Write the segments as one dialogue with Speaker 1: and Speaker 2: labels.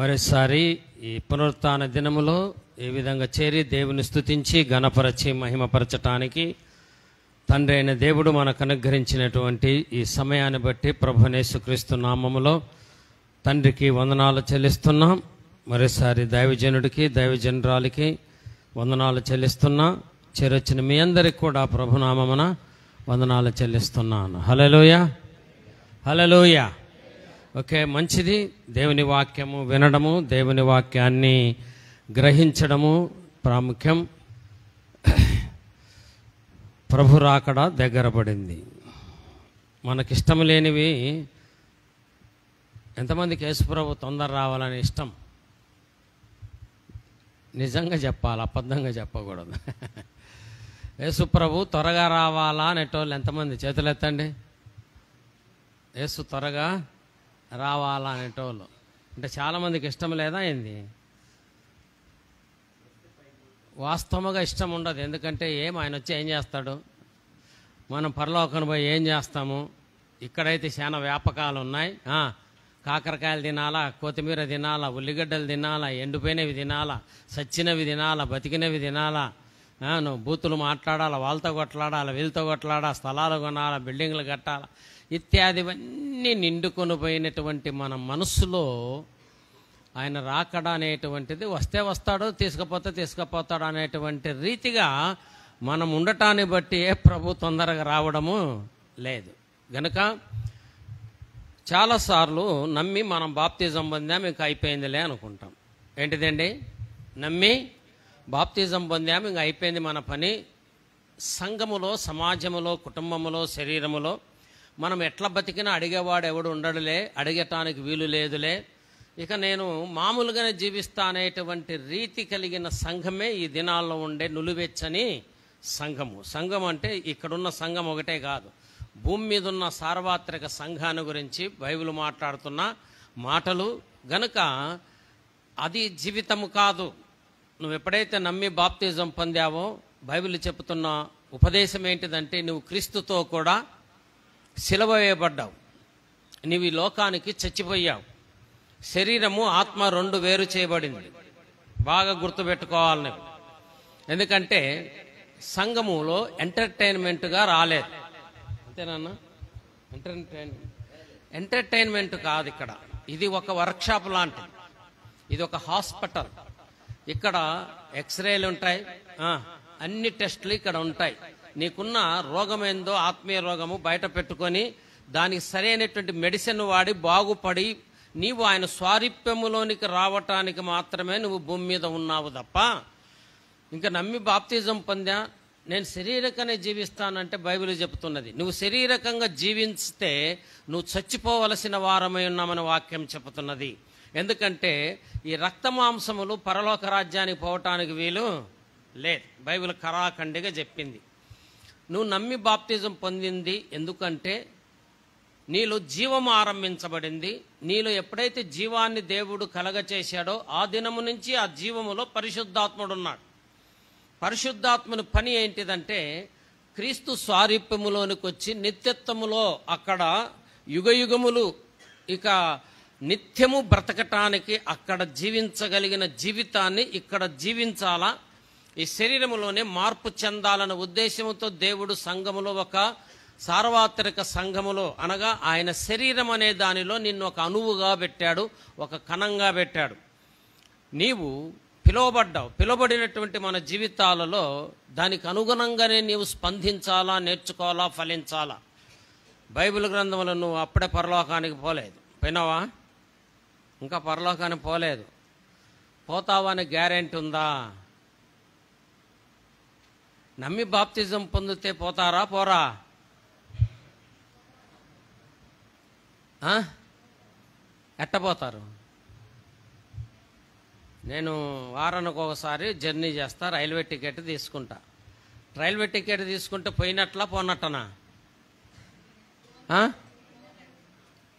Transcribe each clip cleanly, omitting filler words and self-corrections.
Speaker 1: మరోసారి ఈ పునరుత్థాన దినములో ఈ విధంగా చేరి దేవుని స్తుతించి ఘనపరచి మహిమపరచటానికి తండ్రి అయిన దేవుడు మనకు అనుగ్రహించినటువంటి ఈ సమయాన్ని బట్టి ప్రభువైన యేసుక్రీస్తు నామములో తండ్రికి వందనాలు చెల్లిస్తున్నాం. మరోసారి దైవజనుడికి దైవజనురాలికి వందనాలు చెల్లిస్తున్నా. చేరొచ్చిన మీ అందరికి కూడా ప్రభునామమున వందనాలు చెల్లిస్తున్నాను. హల్లెలూయా, హల్లెలూయా. ఓకే, మంచిది. దేవుని వాక్యము వినడము, దేవుని వాక్యాన్ని గ్రహించడము ప్రాముఖ్యం. ప్రభు రాకడ దగ్గర పడింది. మనకిష్టం లేనివి ఎంతమందికి యేసుప్రభు తొందర రావాలని ఇష్టం? నిజంగా చెప్పాలి, అబద్ధంగా చెప్పకూడదు. యేసుప్రభు త్వరగా రావాలా అనేటోళ్ళు ఎంతమంది? చేతులు ఎత్తండి. యేసు త్వరగా రావాలా అనేటోళ్ళు అంటే చాలామందికి ఇష్టం లేదా ఏంది? వాస్తవంగా ఇష్టం ఉండదు. ఎందుకంటే ఆయన వచ్చి ఏం చేస్తాడు? మనం పరలోకం పోయి ఏం చేస్తాము? ఇక్కడైతే చాలా వ్యాపకాలు ఉన్నాయి. కాకరకాయలు తినాలా, కొత్తిమీర తినాలా, ఉల్లిగడ్డలు తినాలా, ఎండిపోయినవి తినాలా, సచ్చినవి తినాలా, బతికినవి తినాలా, నువ్వు బూతులు మాట్లాడాలా, వాళ్ళతో కొట్లాడాలా, వీళ్ళతో కొట్లాడాలా, స్థలాలు కొనాలా, బిల్డింగ్లు కట్టాలా, ఇత్యాదివన్నీ నిండుకొని పోయినటువంటి మన మనస్సులో ఆయన రాకడ అనేటువంటిది వస్తే వస్తాడో తీసుకుపోతే తీసుకుపోతాడు అనేటువంటి రీతిగా మనం ఉండటాన్ని బట్టి ఏ ప్రభు తొందరగా రావడము లేదు. గనుక చాలాసార్లు నమ్మి మనం బాప్తిజం పొందాం, ఇంకా అయిపోయిందిలే అనుకుంటాం. ఏంటిదండి? నమ్మి బాప్తిజం పొందాం, ఇంకా అయిపోయింది మన పని. సంఘములో, సమాజములో, కుటుంబములో, శరీరములో మనం ఎట్లా బతికినా అడిగేవాడు ఎవడు ఉండడులే, అడిగటానికి వీలు లేదులే, ఇక నేను మామూలుగానే జీవిస్తా అనేటువంటి రీతి కలిగిన సంఘమే ఈ దినాల్లో ఉండే నులివెచ్చని సంఘము. సంఘం అంటే ఇక్కడున్న సంఘం ఒకటే కాదు, భూమి మీద ఉన్న సార్వత్రిక సంఘాన్ని గురించి బైబిల్ మాట్లాడుతున్న మాటలు. గనుక అది జీవితము కాదు. నువ్వు ఎప్పుడైతే నమ్మి బాప్తిజం పొందావో బైబిల్ చెబుతున్న ఉపదేశం ఏంటిదంటే, నువ్వు క్రీస్తుతో కూడా సిలువ వేయబడ్డావు, నీవు ఈ లోకానికి చచ్చిపోయావు. శరీరము ఆత్మ రెండు వేరు చేయబడింది. బాగా గుర్తుపెట్టుకోవాలి నువ్వు. ఎందుకంటే సంఘములో ఎంటర్టైన్మెంట్గా రాలేదు. అంతేనన్నా? ఎంటర్టైన్మెంట్ కాదు ఇక్కడ. ఇది ఒక వర్క్షాప్ లాంటిది, ఇది ఒక హాస్పిటల్. ఇక్కడ ఎక్స్రేలు ఉంటాయి, అన్ని టెస్టులు ఇక్కడ ఉంటాయి. నీకున్న రోగం ఏందో, ఆత్మీయ రోగము బయట పెట్టుకొని దానికి సరైనటువంటి మెడిసిన్ వాడి బాగుపడి నీవు ఆయన స్వారూప్యములోనికి రావటానికి మాత్రమే నువ్వు భూమి మీద ఉన్నావు తప్ప, ఇంకా నమ్మి బాప్తిజం పొందా నేను శరీరకంగా జీవిస్తానంటే బైబిల్ చెబుతున్నది, నువ్వు శరీరకంగా జీవిస్తే నువ్వు చచ్చిపోవలసిన వారమై ఉన్నామని వాక్యం చెబుతున్నది. ఎందుకంటే ఈ రక్తమాంసములు పరలోక రాజ్యానికి పోవటానికి వీలు లేదు. బైబిల్ కరాఖండిగా చెప్పింది. నువ్వు నమ్మి బాప్తిజం పొందింది ఎందుకంటే నీలో జీవము ఆరంభించబడింది. నీలో ఎప్పుడైతే జీవాన్ని దేవుడు కలగచేశాడో ఆ దినము నుంచి ఆ జీవములో పరిశుద్ధాత్ముడు ఉన్నాడు. పరిశుద్ధాత్మని పని ఏంటిదంటే క్రీస్తు స్వారూప్యములోనికి వచ్చి నిత్యత్వములో అక్కడ యుగయుగములు ఇక నిత్యము బ్రతకటానికి అక్కడ జీవించగలిగిన జీవితాన్ని ఇక్కడ జీవించాలా, ఈ శరీరములోనే మార్పు చెందాలన్న ఉద్దేశంతో దేవుడు సంఘములో ఒక సార్వత్రిక సంఘములో అనగా ఆయన శరీరం అనే దానిలో నిన్ను ఒక అణువుగా పెట్టాడు, ఒక కణంగా పెట్టాడు. నీవు పిలువబడ్డావు. పిలువబడినటువంటి మన జీవితాలలో దానికి అనుగుణంగానే నీవు స్పందించాలా, నేర్చుకోవాలా, ఫలించాలా. బైబిల్ గ్రంథంలో నువ్వు అప్పుడే పరలోకానికి పోలేదు. పోయినావా? ఇంకా పరలోకానికి పోలేదు. పోతావా అని గ్యారెంటీ ఉందా? నమ్మి బాప్తిజం పొందితే పోతారా పోరా? ఎట్టపోతారు? నేను వారానికి ఒకసారి జర్నీ చేస్తా, రైల్వే టికెట్ తీసుకుంటా. రైల్వే టికెట్ తీసుకుంటే పోయినట్లా పోనట్టనా?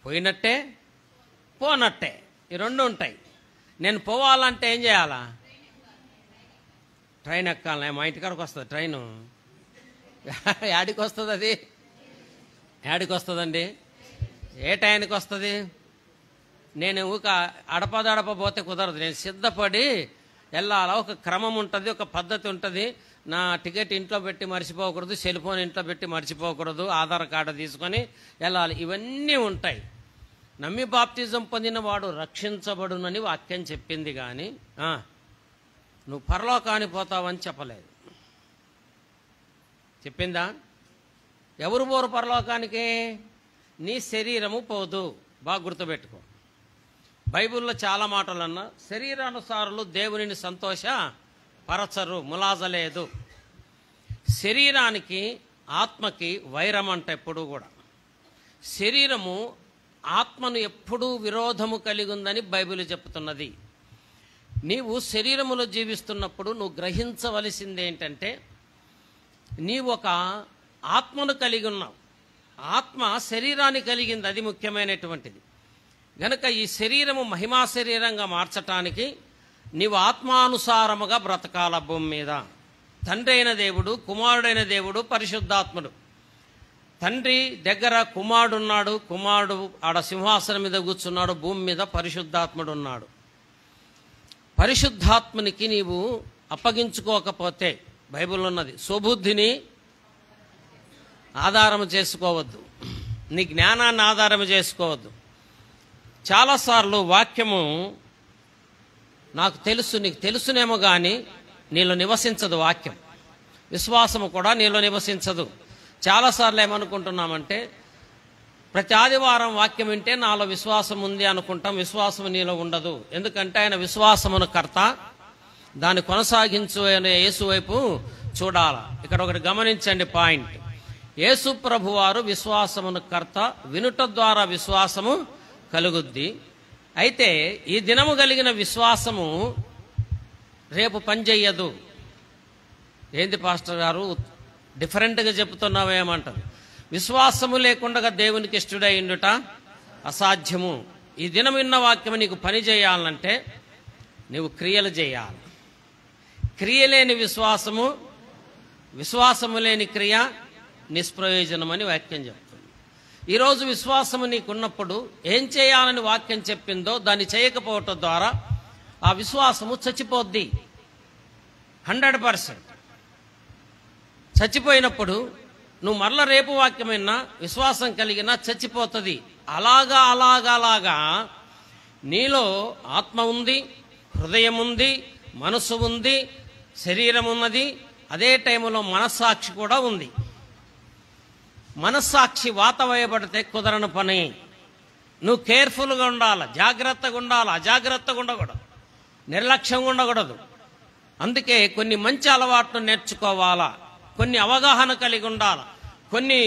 Speaker 1: పోయినట్టే పోనట్టే, ఈ రెండు ఉంటాయి. నేను పోవాలంటే ఏం చేయాలా? ట్రైన్ ఎక్కాలి. మా ఇంటికాడికి వస్తుంది ట్రైను. యాడికి వస్తుంది అది? యాడికి వస్తుందండి? ఏ టైంకి వస్తుంది? నేను ఊక అడపదడప పోతే కుదరదు. నేను సిద్ధపడి వెళ్ళాలా. ఒక క్రమం ఉంటుంది, ఒక పద్ధతి ఉంటుంది. నా టికెట్ ఇంట్లో పెట్టి మర్చిపోకూడదు, సెల్ ఫోన్ ఇంట్లో పెట్టి మర్చిపోకూడదు, ఆధార్ కార్డు తీసుకొని వెళ్ళాలి. ఇవన్నీ ఉంటాయి. నమ్మి బాప్తిజం పొందిన వాడు రక్షించబడునని వాక్యం చెప్పింది, కానీ నువ్వు పరలోకానికి పోతావని చెప్పలేదు. చెప్పిందా? ఎవరు పోరు పరలోకానికి? నీ శరీరము పోదు. బాగా గుర్తుపెట్టుకో. బైబిల్లో చాలా మాటలు అన్నా, శరీరానుసారులు దేవునిని సంతోషపరచరు, ములాజలేదు. శరీరానికి ఆత్మకి వైరం అంట ఎప్పుడూ కూడా. శరీరము ఆత్మను ఎప్పుడూ విరోధము కలిగి ఉందని బైబిల్ చెప్తున్నది. నీవు శరీరములో జీవిస్తున్నప్పుడు నువ్వు గ్రహించవలసింది ఏంటంటే, నీవు ఒక ఆత్మను కలిగి ఉన్నావు. ఆత్మ శరీరాన్ని కలిగింది, అది ముఖ్యమైనటువంటిది. గనక ఈ శరీరము మహిమా శరీరంగా మార్చటానికి నీవు ఆత్మానుసారముగా బ్రతకాల భూమి మీద. తండ్రి అయిన దేవుడు, కుమారుడైన దేవుడు, పరిశుద్ధాత్ముడు. తండ్రి దగ్గర కుమారుడు ఉన్నాడు, కుమారుడు ఆడ సింహాసనం మీద కూర్చున్నాడు, భూమి మీద పరిశుద్ధాత్ముడు ఉన్నాడు. పరిశుద్ధాత్మునికి నీవు అప్పగించుకోకపోతే, బైబిల్ ఉన్నది, స్వబుద్ధిని ఆధారం చేసుకోవద్దు, నీ జ్ఞానాన్ని ఆధారం చేసుకోవద్దు. చాలాసార్లు వాక్యము నాకు తెలుసు, నీకు తెలుసునేమో కానీ నీలో నివసించదు. వాక్యం విశ్వాసము కూడా నీలో నివసించదు. చాలాసార్లు ఏమనుకుంటున్నామంటే, ప్రతి ఆదివారం వాక్యం వింటే నాలో విశ్వాసం ఉంది అనుకుంటాం. విశ్వాసం నీలో ఉండదు. ఎందుకంటే ఆయన విశ్వాసమును కర్త, దాన్ని కొనసాగించు అనే యేసు వైపు చూడాల. ఇక్కడ ఒకటి గమనించండి పాయింట్. యేసు ప్రభువారు విశ్వాసమును కర్త, వినుట ద్వారా విశ్వాసము కలుగుద్ది. అయితే ఈ దినము కలిగిన విశ్వాసము రేపు పనిచేయదు. ఏంది పాస్టర్ గారు డిఫరెంట్గా చెప్తున్నావేమంటారు? విశ్వాసము లేకుండా దేవునికి ఇష్టడై ఉండుట అసాధ్యము. ఈ దినం విన్న వాక్యము నీకు పని చేయాలంటే నీవు క్రియలు చేయాలి. క్రియలేని విశ్వాసము, విశ్వాసము లేని క్రియ నిష్ప్రయోజనమని వాక్యం చెప్తుంది. ఈరోజు విశ్వాసము నీకున్నప్పుడు ఏం చేయాలని వాక్యం చెప్పిందో దాన్ని చేయకపోవటం ద్వారా ఆ విశ్వాసము చచ్చిపోద్ది. 100% చచ్చిపోయినప్పుడు నువ్వు మరల రేపు వాక్యమైనా విశ్వాసం కలిగినా చచ్చిపోతుంది. అలాగా నీలో ఆత్మ ఉంది, హృదయం ఉంది, మనసు ఉంది, శరీరం ఉన్నది, అదే టైంలో మనస్సాక్షి కూడా ఉంది. మనస్సాక్షి వాత వేయబడితే కుదరని పని. నువ్వు కేర్ఫుల్గా ఉండాలి, జాగ్రత్తగా ఉండాలి, అజాగ్రత్తగా ఉండకూడదు, నిర్లక్ష్యంగా ఉండకూడదు. అందుకే కొన్ని మంచి అలవాట్లు నేర్చుకోవాలా, కొన్ని అవగాహన కలిగి ఉండాలి, కొన్ని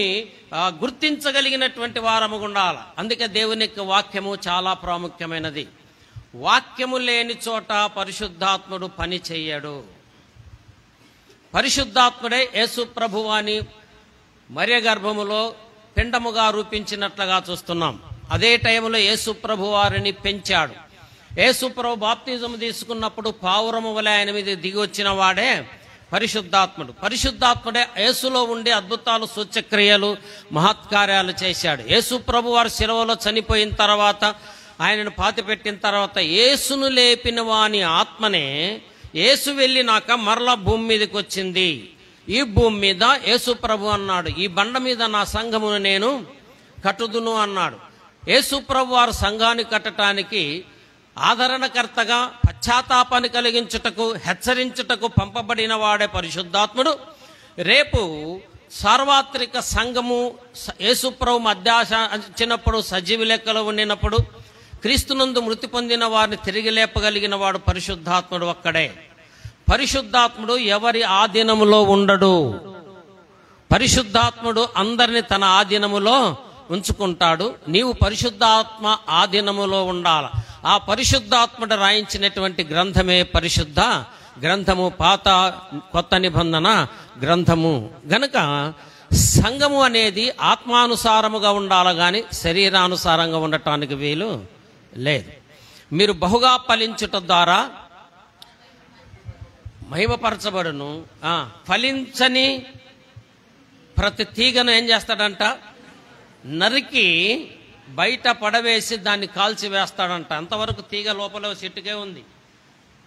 Speaker 1: గుర్తించగలిగినటువంటి వారముగా ఉండాలి. అందుకే దేవుని యొక్క వాక్యము చాలా ప్రాముఖ్యమైనది. వాక్యము లేని చోట పరిశుద్ధాత్ముడు పని చెయ్యడు. పరిశుద్ధాత్ముడే యేసు ప్రభువాని మరియ గర్భములో పిండముగా రూపించినట్లుగా చూస్తున్నాం. అదే టైంలో యేసు ప్రభు వారిని పెంచాడు. యేసు ప్రభు బాప్తిజం తీసుకున్నప్పుడు పావురము వలె ఆయన మీద దిగి వచ్చిన వాడే పరిశుద్ధాత్ముడు. పరిశుద్ధాత్ముడే యేసులో ఉండి అద్భుతాలు, సూచక్రియలు, మహత్కార్యాలు చేశాడు. యేసు ప్రభు వారు శిలువలో చనిపోయిన తర్వాత, ఆయనను పాతిపెట్టిన తర్వాత యేసును లేపిన వాని ఆత్మనే యేసు వెళ్ళినాక మరలా భూమి మీదకి వచ్చింది. ఈ భూమి మీద యేసు ప్రభు అన్నాడు, ఈ బండ మీద నా సంఘమును నేను కట్టుదును అన్నాడు. యేసు ప్రభు వారు సంఘాన్ని కట్టడానికి ఆదరణకర్తగా, పశ్చాత్తాపాన్ని కలిగించుటకు, హెచ్చరించుటకు పంపబడిన వాడే పరిశుద్ధాత్ముడు. రేపు సార్వత్రిక సంఘము యేసుప్రభు మధ్యాచినప్పుడు, సజీవి లెక్కలో ఉండినప్పుడు, క్రీస్తునందు మృతి పొందిన వారిని తిరిగి లేపగలిగిన వాడు పరిశుద్ధాత్ముడు ఒక్కడే. పరిశుద్ధాత్ముడు ఎవరి ఆధీనములో ఉండడు. పరిశుద్ధాత్ముడు అందరిని తన ఆధీనములో ఉంచుకుంటాడు. నీవు పరిశుద్ధాత్మ ఆధీనములో ఉండాలి. ఆ పరిశుద్ధాత్ముడు రాయించినటువంటి గ్రంథమే పరిశుద్ధ గ్రంథము, పాత కొత్త నిబంధన గ్రంథము. గనుక సంఘము అనేది ఆత్మానుసారముగా ఉండాలి, కానీ శరీరానుసారంగా ఉండటానికి వీలు లేదు. మీరు బహుగా ఫలించుట ద్వారా మహిమపరచబడును. ఫలించని ప్రతి తీగను ఏం చేస్తాడంట? నరికి బయట పడవేసి దాన్ని కాల్చి వేస్తాడంట. అంతవరకు తీగ లోపల చెట్టుకే ఉంది.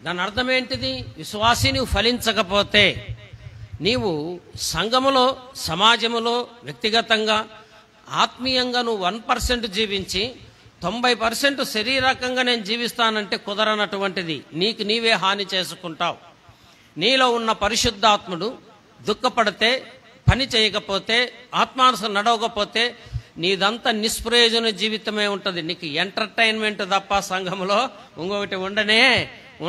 Speaker 1: దాని అర్థం ఏంటిది? విశ్వాసి నువ్వు ఫలించకపోతే నీవు సంఘములో, సమాజములో, వ్యక్తిగతంగా, ఆత్మీయంగా నువ్వు 1% జీవించి 90% శరీరకంగా నేను జీవిస్తానంటే కుదరనటువంటిది. నీకు నీవే హాని చేసుకుంటావు. నీలో ఉన్న పరిశుద్ధాత్ముడు దుఃఖపడితే, పని చేయకపోతే, ఆత్మానుసారం నడవకపోతే నీదంతా నిష్ప్రయోజన జీవితమే ఉంటుంది. నీకు ఎంటర్టైన్మెంట్ తప్ప సంఘంలో ఇంకొకటి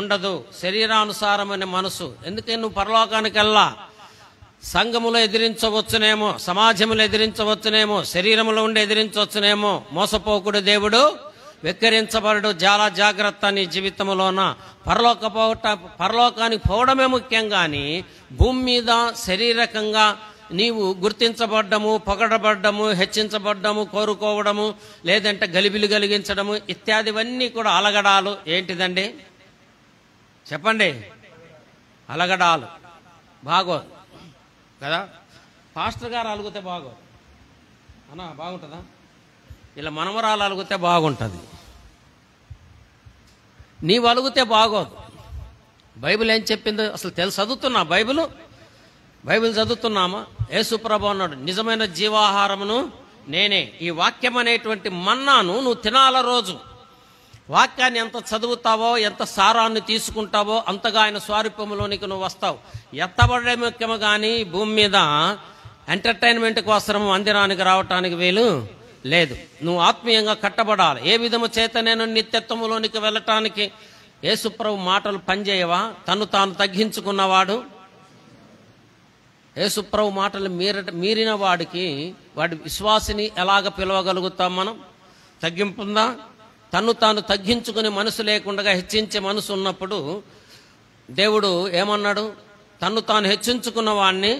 Speaker 1: ఉండదు. శరీరానుసారమైన మనసు. ఎందుకే నువ్వు పరలోకానికి వెళ్ళా? సంఘములో ఎదిరించవచ్చునేమో, సమాజంలో ఎదిరించవచ్చునేమో, శరీరంలో ఉండి ఎదిరించవచ్చునేమో. మోసపోకుడు దేవుడు వెక్కిరించబడు. చాలా జాగ్రత్త నీ జీవితంలోన. పరలోకానికి పోవడమే ముఖ్యం. కానీ భూమి మీద శారీరకంగా నీవు గుర్తించబడ్డము, పొగడబడ్డము, హెచ్చించబడ్డము, కోరుకోవడము, లేదంటే గలిబిలి కలిగించడము ఇత్యాదివన్నీ కూడా అలగడాలు. ఏంటిదండి చెప్పండి? అలగడాలు బాగోదు కదా. పాస్టర్ గారు అలుగుతే బాగోదు అన్నా, బాగుంటుందా? ఇలా మనవరాలు అలుగుతే బాగుంటుంది. నీవు అలుగుతే బాగోదు. బైబిల్ ఏం చెప్పిందో అసలు చదువుతున్నా? బైబిల్ చదువుతున్నామా? యేసుప్రభు అన్నాడు, నిజమైన జీవాహారమును నేనే. ఈ వాక్యం అనేటువంటి మన్నాను నువ్వు తినాల రోజు. వాక్యాన్ని ఎంత చదువుతావో, ఎంత సారాన్ని తీసుకుంటావో అంతగా ఆయన స్వారూప్యములోనికి నువ్వు వస్తావు. ఎత్తబడే ముఖ్యము కానీ భూమి మీద ఎంటర్టైన్మెంట్ కోసం మందిరానికి రావటానికి వీలు లేదు. నువ్వు ఆత్మీయంగా కట్టబడాలి. ఏ విధము చేత నేను నిత్యత్వములోనికి వెళ్ళటానికి యేసుప్రభు మాటలు పనిచేయవా? తను తాను తగ్గించుకున్నవాడు. యేసుప్రభు మాటలు మీరిన వాడి విశ్వాసిని ఎలాగ పిలవగలుగుతాం మనం? తగ్గింపుందా? తను తాను తగ్గించుకుని మనసు లేకుండా హెచ్చించే మనసు ఉన్నప్పుడు దేవుడు ఏమన్నాడు? తను తాను హెచ్చించుకున్న వాడిని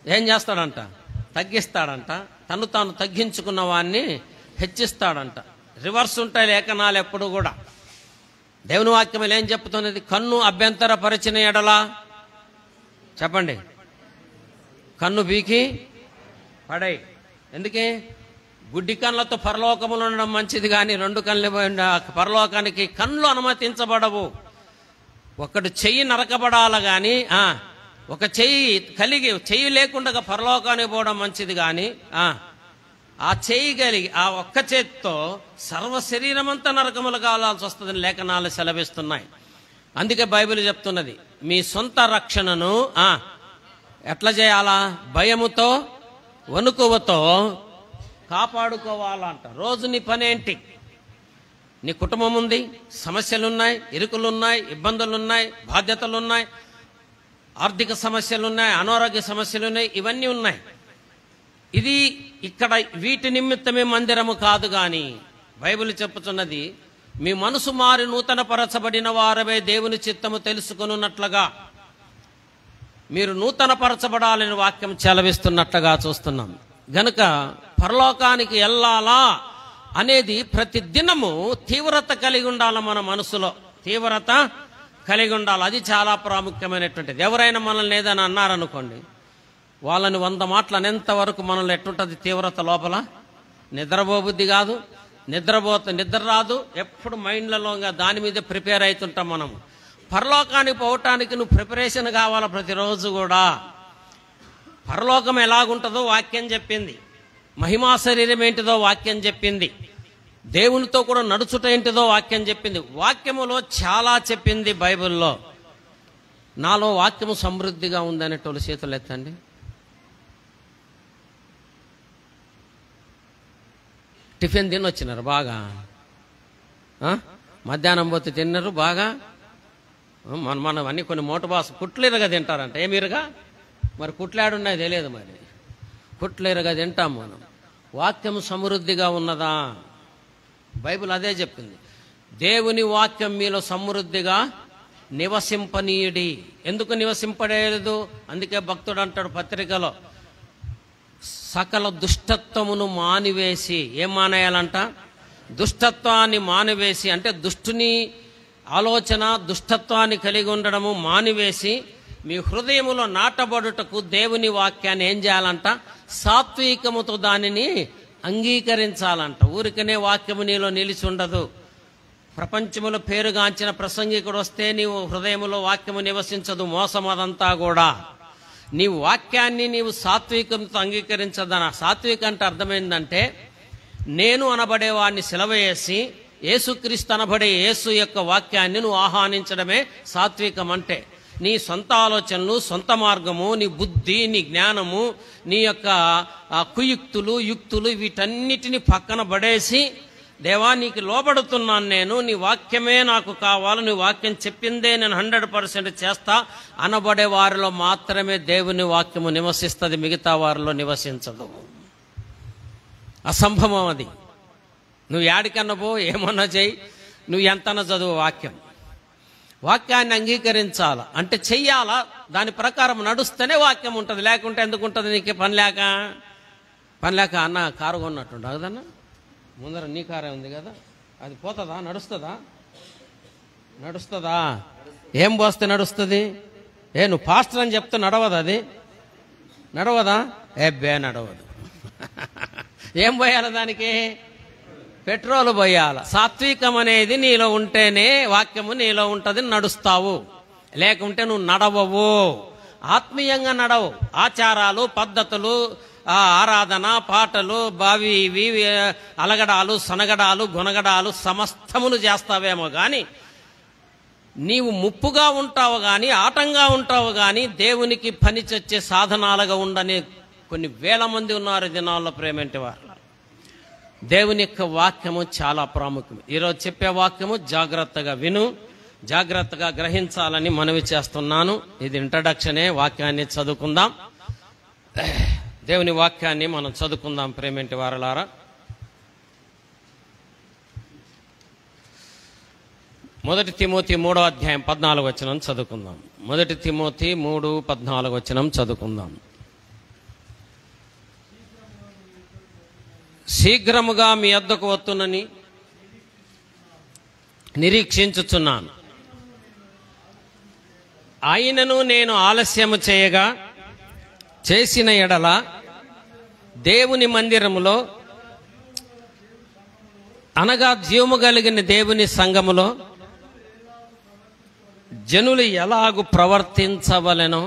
Speaker 1: ఏం చేస్తాడంట? తగ్గిస్తాడంట. తను తాను తగ్గించుకున్న వాడిని హెచ్చిస్తాడంట. రివర్స్ ఉంటాయి లేఖనాలు ఎప్పుడు కూడా. దేవుని వాక్యం ఏం చెప్తున్నది? కన్ను అభ్యంతరపరిచిన ఎడలా చెప్పండి, కన్ను బీకి పడై. ఎందుకే? గుడ్డి కళ్ళతో పరలోకములు ఉండడం మంచిది కానీ 2 కళ్ళు పరలోకానికి కళ్ళు అనుమతించబడవు. ఒకటి చెయ్యి నరకబడాల కానీ ఒక చెయ్యి లేకుండా పరలోకానికి పోవడం మంచిది కానీ ఆ చెయ్యి కలిగి ఆ ఒక్క చేతితో సర్వ శరీరం అంతా నరకములు కావాల్సి వస్తుందని లేఖనాలు సెలవిస్తున్నాయి. అందుకే బైబిల్ చెప్తున్నది, మీ సొంత రక్షణను ఎట్లా చేయాలా? భయముతో, వణుకువతో కాపాడుకోవాలంట. రోజు నీ పని ఏంటి? నీ కుటుంబం ఉంది, సమస్యలున్నాయి, ఇరుకులున్నాయి, ఇబ్బందులున్నాయి, బాధ్యతలున్నాయి, ఆర్థిక సమస్యలున్నాయి, అనారోగ్య సమస్యలున్నాయి, ఇవన్నీ ఉన్నాయి. ఇది ఇక్కడ వీటి నిమిత్తమే మందిరము కాదు. కానీ బైబిల్ చెప్పుతున్నది, మీ మనసు మారి నూతన పరచబడిన వారవే దేవుని చిత్తము తెలుసుకొనున్నట్లుగా మీరు నూతన పరచబడాలని వాక్యం చెలవిస్తున్నట్లుగా చూస్తున్నాం. గనుక పరలోకానికి వెళ్ళాలా అనేది ప్రతి దినము తీవ్రత కలిగి ఉండాలి. మన మనసులో తీవ్రత కలిగి ఉండాలి. అది చాలా ప్రాముఖ్యమైనటువంటిది. ఎవరైనా మనల్ని ఏదైనా అన్నారనుకోండి, వాళ్ళని 100 మాటలు అనేంత వరకు మనల్ని ఎట్టుంటుంది తీవ్రత లోపల? నిద్రపోబుద్ధి కాదు, నిద్ర రాదు. ఎప్పుడు మైండ్లలో దాని మీద ప్రిపేర్ అవుతుంటాం మనము. పరలోకానికి పోవటానికి నువ్వు ప్రిపరేషన్ కావాలా ప్రతిరోజు కూడా. పరలోకం ఎలాగుంటుందో వాక్యం చెప్పింది. మహిమా శరీరం ఏంటిదో వాక్యం చెప్పింది. దేవునితో కూడా నడుచుట ఏంటిదో వాక్యం చెప్పింది. వాక్యములో చాలా చెప్పింది బైబిల్లో. నాలో వాక్యము సమృద్ధిగా ఉందనేటోళ్ళు చేతులు ఎత్తండి. టిఫిన్ తిని వచ్చినారు బాగా, మధ్యాహ్నం పోతే తిన్నారు బాగా. మనం అన్ని కొన్ని మోటు బాస కుట్లేరుగా తింటారంట. ఏమీరుగా మరి కుట్లాడున్నాయి తెలియదు. మరి కుట్లేరుగా తింటాం మనం. వాక్యం సమృద్ధిగా ఉన్నదా? బైబిల్ అదే చెప్పింది. దేవుని వాక్యం మీలో సమృద్ధిగా నివసింపనీయుడి. ఎందుకు నివసింపలేదు? అందుకే భక్తుడు అంటాడు పత్రికలో, సకల దుష్టత్వమును మానివేసి. ఏం మానేయాలంట? దుష్టత్వాన్ని మానివేసి, అంటే దుష్టుని ఆలోచన దుష్టత్వాన్ని కలిగి ఉండడము మానివేసి మీ హృదయములో నాటబడుటకు దేవుని వాక్యాన్ని ఏం చేయాలంట? సాత్వికముతో దానిని అంగీకరించాలంట. ఊరికనే వాక్యము నీలో నిలిచి ఉండదు. ప్రపంచములో పేరుగాంచిన ప్రసంగికుడు వస్తే నీవు హృదయములో వాక్యము నివసించదు. మోసం అదంతా కూడా. నీవు వాక్యాన్ని నీవు సాత్వికంతో అంగీకరించదన. సాత్విక అంటే అర్థమైందంటే నేను అనబడేవాడిని సిలవేసి యేసుక్రీస్తు అనబడే యేసు యొక్క వాక్యాన్ని నువ్వు ఆహ్వానించడమే సాత్వికం అంటే. నీ సొంత ఆలోచనలు, సొంత మార్గము, నీ బుద్ధి, నీ జ్ఞానము, నీ యొక్క కుయుక్తులు, యుక్తులు వీటన్నిటిని పక్కన పడేసి, దేవా నీకు లోబడుతున్నాను, నేను నీ వాక్యమే నాకు కావాలి, నీ వాక్యం చెప్పిందే నేను 100% చేస్తా అనబడే వారిలో మాత్రమే దేవుని వాక్యము నివసిస్తుంది. మిగతా వారిలో నివసించదు. అసంభవం అది. నువ్వు యాడికన్నా పో, ఏమన్నా చెయ్యి, నువ్వు ఎంతన్నా చదువు, వాక్యాన్ని అంగీకరించాలా అంటే చెయ్యాలా, దాని ప్రకారం నడుస్తేనే వాక్యం ఉంటుంది. లేకుంటే ఎందుకు ఉంటుంది? నీకే పని లేక అన్న కారు కొన్నట్టుండ కదన్నా, ముందర నీ కారే ఉంది కదా, అది పోతుందా? నడుస్తుందా? ఏం పోస్తే నడుస్తుంది? నువ్వు పాస్టర్ అని చెప్తే నడవదు, అది నడవదా? నడవదు. ఏం పోయాలి దానికి? పెట్రోల్ పోయాల. సాత్వికం అనేది నీలో ఉంటేనే వాక్యము నీలో ఉంటుంది, నడుస్తావు. లేకుంటే నువ్వు నడవవు, ఆత్మీయంగా నడవు. ఆచారాలు, పద్ధతులు, ఆరాధన, పాటలు, బావి ఇవి అలగడాలు, సనగడాలు, గుణగడాలు సమస్తమును చేస్తావేమో కానీ నీవు ముప్పుగా ఉంటావు కానీ, ఆటంగా ఉంటావు కానీ దేవునికి పని చచ్చే సాధనాలుగా ఉండని కొన్ని వేల మంది ఉన్నారు దినాల్లో. ప్రేమేంటి వారు, దేవుని యొక్క వాక్యము చాలా ప్రాముఖ్యం. ఈరోజు చెప్పే వాక్యము జాగ్రత్తగా విను, జాగ్రత్తగా గ్రహించాలని మనవి చేస్తున్నాను. ఇది ఇంట్రడక్షనే. వాక్యాన్ని చదువుకుందాం. దేవుని వాక్యాన్ని మనం చదువుకుందాం ప్రేమేంటి వారలారా. మొదటి తిమోతి 3వ అధ్యాయం 14వ వచనం చదువుకుందాం. మొదటి తిమోతి 3:14 వచనం చదువుకుందాం. శీఘ్రముగా మీ యొద్దకు వత్తునని నిరీక్షించుచున్నాను. ఆయనను నేను ఆలస్యము చేయగా చేసిన ఎడల దేవుని మందిరములో, అనగా జీవము కలిగిన దేవుని సంఘములో జనులు ఎలాగు ప్రవర్తించవలెనో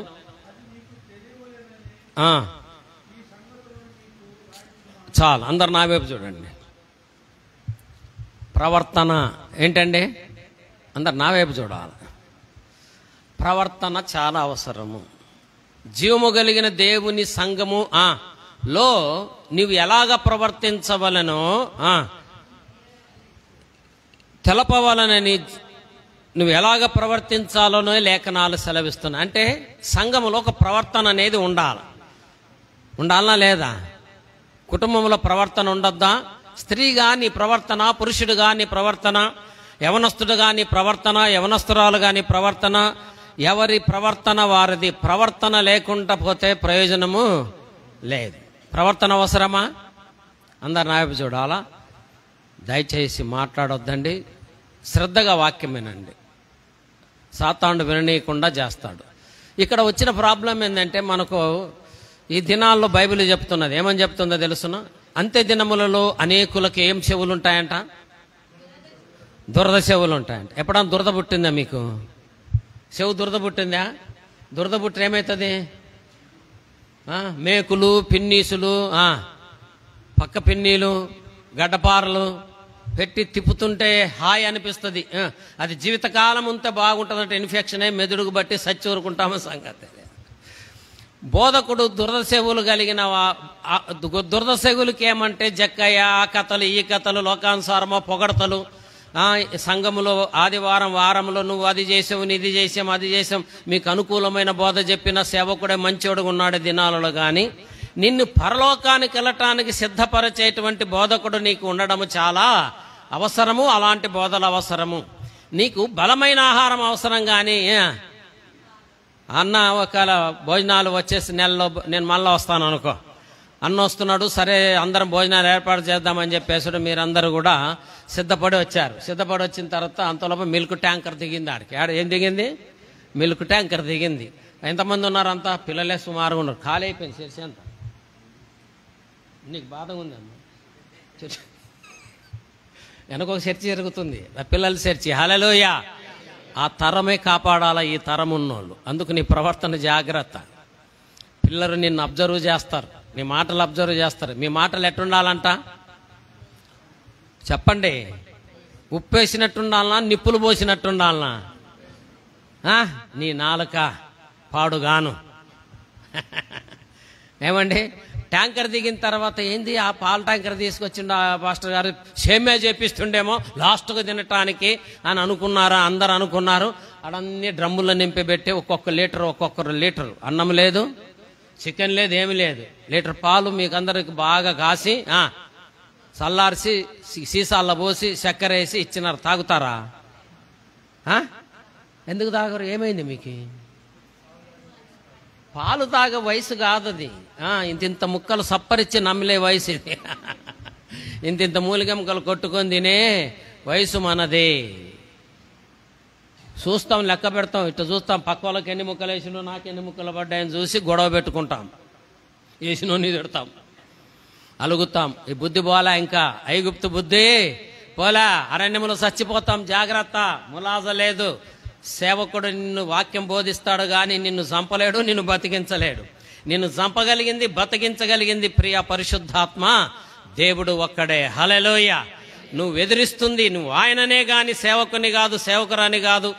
Speaker 1: చాలు. అందరు నా వైపు చూడండి. ప్రవర్తన ఏంటండి? అందరు నా వైపు చూడాలి. ప్రవర్తన చాలా అవసరము. జీవము కలిగిన దేవుని సంఘము లో నువ్వు ఎలాగ ప్రవర్తించవలనో తెలపవలనని, నువ్వు ఎలాగ ప్రవర్తించాలనో లేఖనాలు సెలవిస్తున్నాయి. అంటే సంఘములో ఒక ప్రవర్తన అనేది ఉండాలనా లేదా? కుటుంబంలో ప్రవర్తన ఉండొద్దా? స్త్రీగా నీ ప్రవర్తన, పురుషుడుగా నీ ప్రవర్తన, యవనస్తుడుగా నీ ప్రవర్తన, యవనస్తురాలుగా నీ ప్రవర్తన, ఎవరి ప్రవర్తన వారిది. ప్రవర్తన లేకుండా పోతే ప్రయోజనము లేదు. ప్రవర్తన అవసరమా? అందరు నాయపు చూడాలా. దయచేసి మాట్లాడొద్దండి, శ్రద్ధగా వాక్యమేనండి. సాతానుడు విననీయకుండా చేస్తాడు. ఇక్కడ వచ్చిన ప్రాబ్లం ఏంటంటే, మనకు ఈ దినాల్లో బైబిల్ చెప్తున్నది. ఏమని చెప్తుందో తెలుసునా? అంత్య దినములలో అనేకులకు ఏం చెవులు ఉంటాయంట? దురద చెవులు ఉంటాయంట. ఎప్పుడన్నా దురద పుట్టిందా మీకు? చెవు దురద పుట్టిందా? దురద పుట్టి ఏమవుతుంది? మేకులు, పిన్నీసులు, పక్క పిన్నీలు, గడ్డపారలు పెట్టి తిప్పుతుంటే హాయి అనిపిస్తుంది. అది జీవితకాలం ఉంటే బాగుంటుందంటే ఇన్ఫెక్షన్ అయ్యి మెదుడుకు బట్టి సచ్చి ఊరుకుంటామో సంగతి. బోధకుడు దురద సేవలు కలిగిన దురద సేవలకి ఏమంటే జక్కయ్య, ఆ కథలు, ఈ కథలు, లోకానుసారమో పొగడతలు, సంఘములో ఆదివారం వారంలో నువ్వు అది చేసావు, ఇది చేసాం, అది చేసాం, మీకు అనుకూలమైన బోధ చెప్పిన సేవకుడే మంచోడుగా ఉన్నాడు దినాలలో. కానీ నిన్ను పరలోకానికి వెళ్ళటానికి సిద్ధపరిచేటువంటి బోధకుడు నీకు ఉండడము చాలా అవసరము. అలాంటి బోధలు అవసరము. నీకు బలమైన ఆహారం అవసరం. కానీ అన్న ఒకవేళ భోజనాలు వచ్చేసి నెలలో నేను మళ్ళీ వస్తాను అనుకో, అన్న వస్తున్నాడు, సరే అందరం భోజనాలు ఏర్పాటు చేద్దామని చెప్పేసాడు. మీరందరూ కూడా సిద్ధపడి వచ్చారు. సిద్ధపడి వచ్చిన తర్వాత అంతలోపు మిల్క్ ట్యాంకర్ దిగింది. ఆడికి ఏం దిగింది? మిల్క్ ట్యాంకర్ దిగింది. ఎంతమంది ఉన్నారు? అంతా పిల్లలే సుమారుగా ఉన్నారు. ఖాళీ అయిపోయింది చర్చి అంతా. నీకు బాధగా ఉంది అమ్మ. వెనకొక చర్చి జరుగుతుంది, పిల్లల చర్చి. హల్లెలూయా. ఆ తరమే కాపాడాలా ఈ తరం ఉన్నోళ్ళు. అందుకు నీ ప్రవర్తన జాగ్రత్త. పిల్లలు నిన్ను అబ్జర్వ్ చేస్తారు, నీ మాటలు అబ్జర్వ్ చేస్తారు. మీ మాటలు ఎట్టుండాలంట చెప్పండి. ఉప్పేసినట్టుండాలనా, నిప్పులు పోసినట్టుండాలనా? నీ నాలుక పాడుగాను. ఏమండి, ట్యాంకర్ దిగిన తర్వాత ఏంది ఆ పాల ట్యాంకర్ తీసుకొచ్చిండు ఆ పాస్టర్ గారు, సేమే చేపిస్తుండేమో లాస్ట్కు తినటానికి అని అనుకున్నారా? అందరు అనుకున్నారు. అడన్నీ డ్రమ్ముల్లో నింపి పెట్టి ఒక్కొక్కరు లీటరు అన్నం లేదు, చికెన్ లేదు, ఏమి లేదు. లీటర్ పాలు మీకు అందరికి బాగా కాసి చల్లార్చి సీసాల్లో పోసి చక్కెర వేసి ఇచ్చినారు. తాగుతారా? ఎందుకు తాగరు? ఏమైంది మీకు? పాలు తాగే వయసు కాదది. ఇంతింత ముక్కలు సప్పరిచ్చి నమ్మలే వయసు ఇది. ఇంతింత మూలిగెముకలు కొట్టుకొని తినే వయసు మనది. చూస్తాం, లెక్క పెడతాం, ఇట్లా చూస్తాం. పక్క వాళ్ళకి ఎన్ని ముక్కలు వేసినో నాకు ఎన్ని ముక్కలు పడ్డాయని చూసి గొడవ పెట్టుకుంటాం. వేసినోని తిడతాం, అలుగుతాం. ఈ బుద్ధి పోలా, ఇంకా ఐగుప్తు బుద్ధి పోలా. అరణ్యములో చచ్చిపోతాం. జాగ్రత్త, ములాజ లేదు. సేవకుడు నిన్ను వాక్యం బోధిస్తాడు కానీ నిన్ను చంపలేడు, నిన్ను బతికించలేడు. నిన్ను చంపగలిగింది, బతికించగలిగింది ప్రియ పరిశుద్ధాత్మ దేవుడు ఒక్కడే. హల్లెలూయా. నువ్వు ఎదిరిస్తుంది నువ్వు ఆయననే గాని సేవకుని కాదు, సేవకురాని కాదు,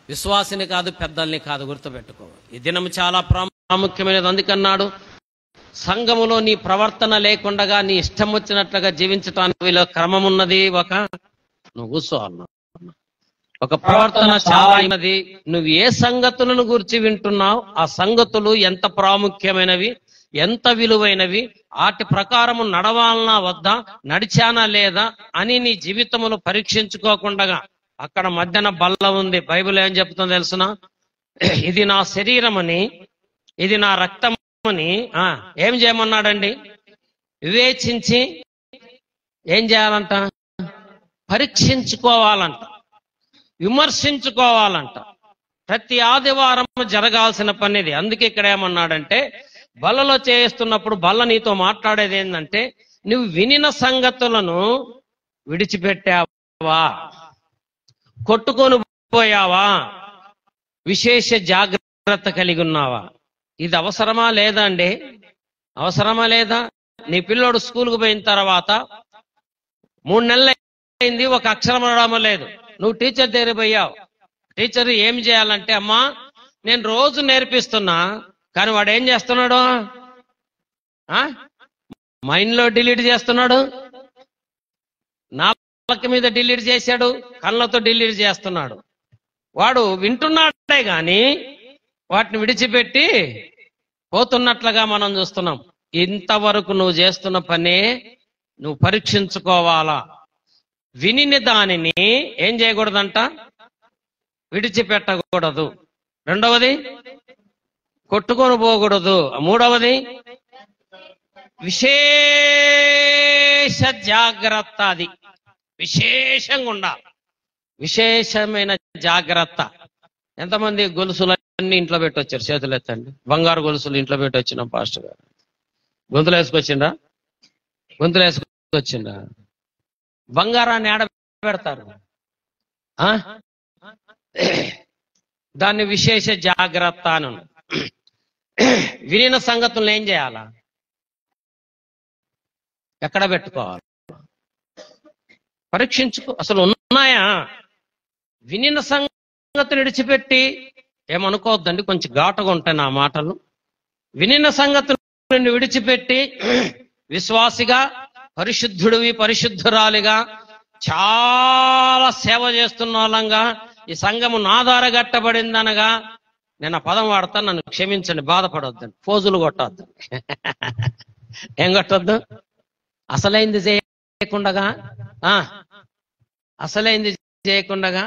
Speaker 1: విశ్వాసిని కాదు, పెద్దల్ని కాదు. గుర్తుపెట్టుకో, ఈ దినం చాలా ప్రాముఖ్యమైనది. అందుకన్నాడు, సంఘములో నీ ప్రవర్తన లేకుండా నీ ఇష్టం వచ్చినట్లుగా జీవించటానికి వీళ్ళ క్రమం ఉన్నది. నువ్వు కూర్చో అన్నా, ఒక ప్రవర్తన చాలా అయినది. నువ్వు ఏ సంగతులను గురించి వింటున్నావు, ఆ సంగతులు ఎంత ప్రాముఖ్యమైనవి, ఎంత విలువైనవి, వాటి ప్రకారము నడవాలనా వద్దా, నడిచానా లేదా అని నీ జీవితంలో పరీక్షించుకోకుండా అక్కడ మధ్యన బల్ల ఉంది. బైబిల్ ఏం చెప్తుందో తెలుసునా? ఇది నా శరీరమని, ఇది నా రక్తమని ఏం చేయమన్నాడండి? వివేచించి ఏం చేయాలంట? పరీక్షించుకోవాలంట, విమర్శించుకోవాలంట. ప్రతి ఆదివారం జరగాల్సిన పనిది. అందుకే ఇక్కడ ఏమన్నాడంటే, బల్లలో చేస్తున్నప్పుడు బల్ల నీతో మాట్లాడేది ఏంటంటే, నువ్వు వినిన సంగతులను విడిచిపెట్టావా, కొట్టుకొని పోయావా, విశేష జాగ్రత్త కలిగి ఉన్నావా? ఇది అవసరమా లేదా అండి? అవసరమా లేదా? నీ పిల్లోడు స్కూల్కి పోయిన తర్వాత 3 నెలలు అయింది, ఒక అక్షరం రావడం లేదు. నువ్వు టీచర్ దగ్గర పోయావు. టీచర్ ఏం చేయాలంటే, అమ్మా నేను రోజు నేర్పిస్తున్నా, కానీ వాడు ఏం చేస్తున్నాడు? మైండ్లో డిలీట్ చేస్తున్నాడు, నాలుక మీద డిలీట్ చేశాడు, కళ్ళతో డిలీట్ చేస్తున్నాడు. వాడు వింటున్నాడే గాని వాటిని విడిచిపెట్టి పోతున్నట్లుగా మనం చూస్తున్నాం. ఇంతవరకు నువ్వు చేస్తున్న పనే నువ్వు పరీక్షించుకోవాలా. వినిన దానిని ఏం చేయకూడదంట? విడిచిపెట్టకూడదు. రెండవది, కొట్టుకొని పోకూడదు. మూడవది, విశేష జాగ్రత్త. అది విశేషంగా ఉండాలి, విశేషమైన జాగ్రత్త. ఎంతమంది గొలుసులన్నీ ఇంట్లో పెట్టొచ్చారు? చేతులు ఎత్తండి. బంగారు గొలుసులు ఇంట్లో పెట్టొచ్చిన పాస్టర్ గారు. గొంతులు వేసుకొచ్చిండ్రా? గొంతులు వేసుకొచ్చిండ్రా? బంగారాన్ని ఆడ పెడతారు. దాన్ని విశేష జాగ్రత్త అని. వినిన సంగతులను ఏం చేయాలా? ఎక్కడ పెట్టుకోవాలి? పరీక్షించుకో. అసలు ఉన్నాయా? వినిన సంగతులు విడిచిపెట్టి ఏమనుకోవద్దండి, కొంచెం ఘాటుగా ఉంటాయి నా మాటలు. వినిన సంగతులను విడిచిపెట్టి విశ్వాసిగా, పరిశుద్ధుడివి, పరిశుద్ధురాలిగా, చాలా సేవ చేస్తున్న వాళ్ళంగా, ఈ సంఘము నాధారగట్టబడిందనగా, నేను ఆ పదం వాడతా, నన్ను క్షమించండి, బాధపడొద్దండి, ఫోజులు కొట్టొద్దండి. ఏం కొట్టొద్దు? అసలైంది చేయకుండగా, అసలైంది చేయకుండగా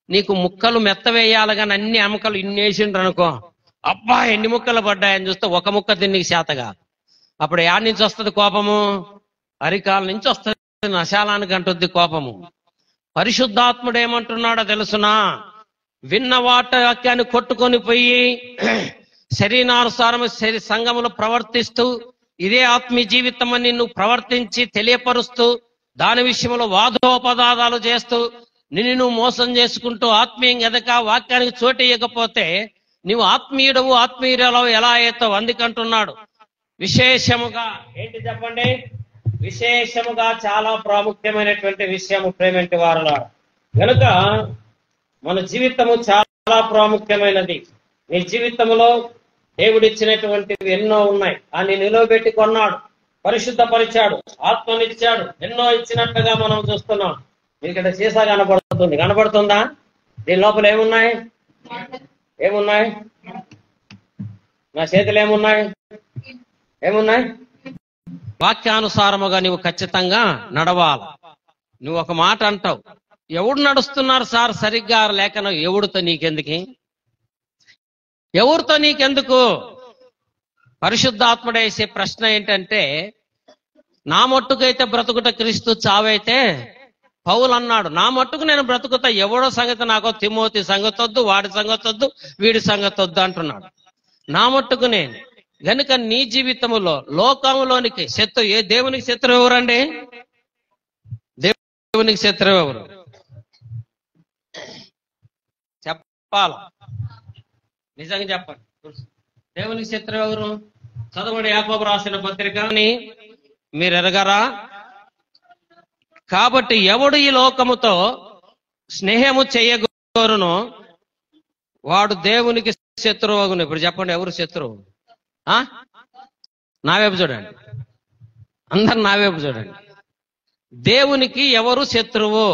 Speaker 1: నీకు ముక్కలు మెత్త వేయాలి కానీ అన్ని అమ్మకలు ఇన్ని వేసిండ్రు అనుకో, అబ్బా ఎన్ని ముక్కలు పడ్డాయని చూస్తే ఒక ముక్క తిన్నికి శాతగా. అప్పుడు యాడ్ నుంచి వస్తుంది కోపము? అరికాల నుంచి వస్తుంది, నశాలానికి అంటుంది కోపము. పరిశుద్ధాత్ముడు ఏమంటున్నాడో తెలుసునా? విన్న వాక్యాన్ని కొట్టుకొని పోయి శరీరానుసారం సంఘములో ప్రవర్తిస్తూ ఇదే ఆత్మీయ జీవితం అని నువ్వు ప్రవర్తించి తెలియపరుస్తూ దాని విషయంలో వాదోపవాదాలు చేస్తూ నిన్ను నువ్వు మోసం చేసుకుంటూ ఆత్మీయంగా ఎదక వాక్యానికి చోటు ఇవ్వకపోతే నువ్వు ఆత్మీయుడవు ఆత్మీయురాలు ఎలా అవుతావు? అందుకంటున్నాడు విశేషముగా. ఏంటి చెప్పండి? విశేషముగా చాలా ప్రాముఖ్యమైనటువంటి విషయము ప్రేమంటి వారులా. కనుక మన జీవితము చాలా ప్రాముఖ్యమైనది. నీ జీవితంలో దేవుడిచ్చినటువంటివి ఎన్నో ఉన్నాయి. అని నిలవబెట్టి కొన్నాడు, పరిశుద్ధపరిచాడు, ఆత్మనిచ్చాడు, ఎన్నో ఇచ్చినట్టుగా మనం చూస్తున్నాం. మీకు ఇక్కడ సీసా కనబడుతుంది, కనబడుతుందా? దీని లోపల ఏమున్నాయి? ఏమున్నాయి? నా చేతులు ఏమున్నాయి? ఏమున్నాయి? వాక్యానుసారముగా నువ్వు ఖచ్చితంగా నడవాలి. నువ్వు ఒక మాట అంటావు, ఎవడు నడుస్తున్నారు సార్ సరిగ్గా లేక ఎవడితో నీకెందుకు? ఎవరితో నీకెందుకు? పరిశుద్ధాత్ముడేసే ప్రశ్న ఏంటంటే, నా మట్టుకైతే బ్రతుకుట క్రీస్తు, చావైతే పౌలు అన్నాడు. నా మట్టుకు నేను బ్రతుకుతా, ఎవడో సంగతి నాకో, తిమోతి సంగతి వద్దు, వాడి సంగతి వద్దు, వీడి సంగతి వద్దు అంటున్నాడు. నా మట్టుకు నేను. గనుక నీ జీవితంలో లోకంలోనికి శత్రు దేవునికి శత్రువు ఎవరండి? దేవునికి శత్రువు ఎవరు చెప్పాల? నిజంగా చెప్పండి. దేవునికి శత్రువు ఎవరు? చదవండి యాకోబు రాసిన పత్రికని. మీరు ఎరగరా? కాబట్టి ఎవడు ఈ లోకముతో స్నేహము చేయగోరును వాడు దేవునికి శత్రువు అగును. ఇప్పుడు చెప్పండి, ఎవరు శత్రువు? నా వైపు చూడండి, అందరు నా వైపు చూడండి. దేవునికి ఎవరు శత్రువు?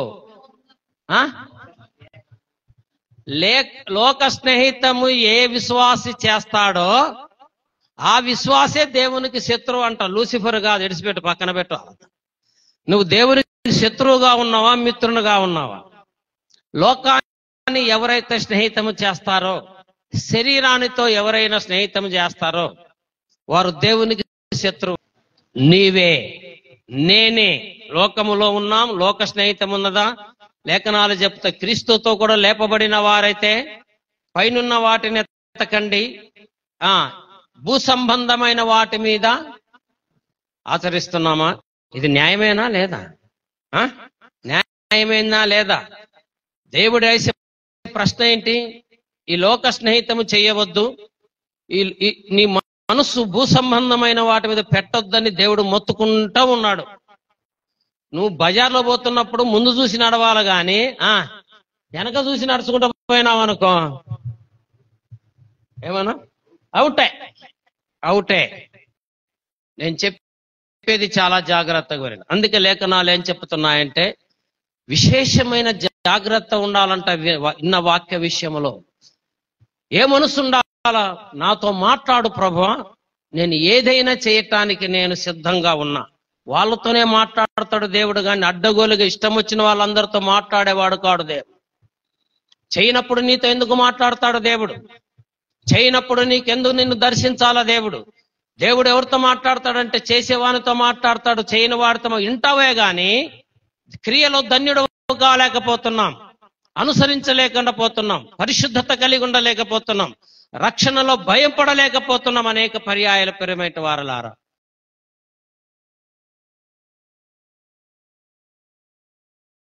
Speaker 1: లోక స్నేహితము ఏ విశ్వాసి చేస్తాడో ఆ విశ్వాసే దేవునికి శత్రువు అంట. లూసిఫర్ కాదు, ఎడిసిపెట్టు, పక్కన పెట్టు. నువ్వు దేవునికి శత్రువుగా ఉన్నావా, మిత్రునిగా ఉన్నావా? లోకాన్ని ఎవరైతే స్నేహితము చేస్తారో, శరీరానితో ఎవరైనా స్నేహితము చేస్తారో వారు దేవునికి శత్రువు. నీవే నేనే లోకములో ఉన్నాం. లోక స్నేహితం ఉన్నదా? లేఖనాలు చెప్తా, క్రీస్తుతో కూడా లేపబడిన వారైతే పైనున్న వాటిని ఎత్తకండి, భూ సంబంధమైన వాటి మీద ఆచరిస్తున్నామా? ఇది న్యాయమేనా లేదా? న్యాయమేనా లేదా? దేవుడు వేసే ప్రశ్న ఏంటి? ఈ లోక స్నేహితము చేయవద్దు, నీ మనస్సు భూ సంబంధమైన వాటి మీద పెట్టొద్దని దేవుడు మొత్తుకుంటూ ఉన్నాడు. నువ్వు బజార్లో పోతున్నప్పుడు ముందు చూసి నడవాలి గాని వెనక చూసి నడుచుకుంటూ పోయినావు అనుకో, ఏమన్నా అవుటే. నేను చెప్పేది చాలా జాగ్రత్తగా వినండి. అందుకే లేఖనాలు ఏం చెప్తున్నాయంటే విశేషమైన జాగ్రత్త ఉండాలంట ఇన్న వాక్య విషయంలో. ఏ మనసు ఉండాలా? నాతో మాట్లాడు ప్రభువా, నేను ఏదైనా చేయటానికి నేను సిద్ధంగా ఉన్నా. వాళ్ళతోనే మాట్లాడతాడు దేవుడు, కానీ అడ్డగోలుగా ఇష్టం వచ్చిన వాళ్ళందరితో మాట్లాడేవాడు కాడు దేవుడు. చేయనప్పుడు నీతో ఎందుకు మాట్లాడతాడు దేవుడు? చేయనప్పుడు నీకెందుకు నిన్ను దర్శించాలా దేవుడు? దేవుడు ఎవరితో మాట్లాడతాడంటే చేసేవానితో మాట్లాడతాడు, చేయని వాడితో. వింటావే గాని క్రియలో ధన్యుడు కాలేకపోతున్నాం, అనుసరించలేకుండా పోతున్నాం, పరిశుద్ధత కలిగి ఉండలేకపోతున్నాం, రక్షణలో భయం పడలేకపోతున్నాం. అనేక పర్యాయాల పెరిమైన వారలారా